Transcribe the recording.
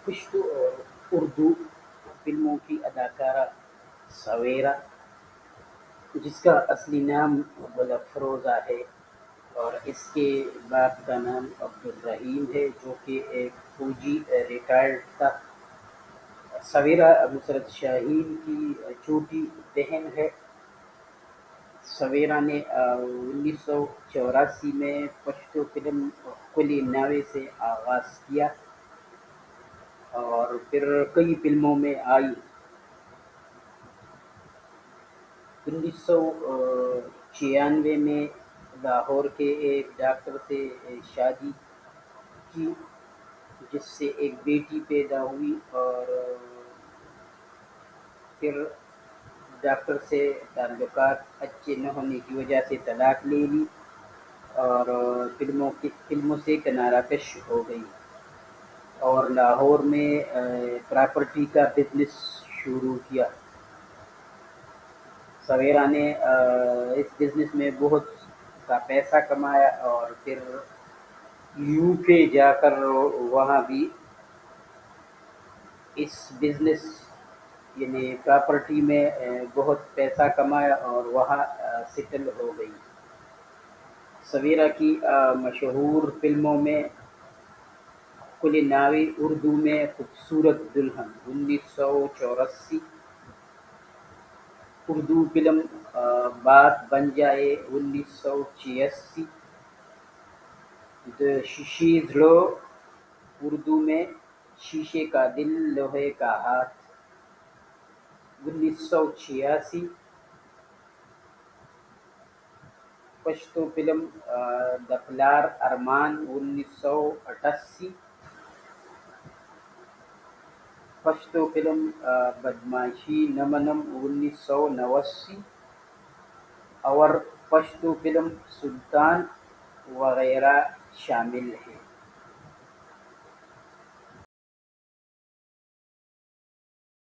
پشتو اور اردو فلموں کی اداکارہ سویرا، جس کا اصلی نام گل افروزہ ہے اور اس کے باپ کا نام عبدالرحیم ہے، جو کہ ایک فوجی ریٹائرڈ تھا۔ سویرا نصرت شاہین کی چھوٹی بہن ہے۔ سویرا نے 1984 میں پشتو فلم کلی ناوے سے آغاز کیا اور پھر کئی فلموں میں آئی۔ 1996 میں لاہور کے ایک ڈاکٹر سے شادی کی، جس سے ایک بیٹی پیدا ہوئی، اور پھر ڈاکٹر سے تعلقات اچھے نہ ہونے کی وجہ سے طلاق لے لی اور فلموں سے کنارہ کش ہو گئی، اور لاہور میں پراپرٹی کا بزنس شروع کیا۔ سویرا نے اس بزنس میں بہت سا پیسہ کمایا اور پھر یو کے جا کر وہاں بھی اس بزنس یعنی پراپرٹی میں بہت پیسہ کمایا اور وہاں سیٹل ہو گئی۔ سویرا کی مشہور فلموں میں کل ناوی، اردو میں خوبصورت دلہن 1984، اردو فلم بات بن جائے 1986، شیشیز لو، اردو میں شیشے کا دل لوہے کا ہاتھ 1986، پشتو فلم دفلار ارمان 1988، پشتو فلم بدماشی نمنم 1989، اور پشتو فلم سلطان وغیرہ شامل ہیں۔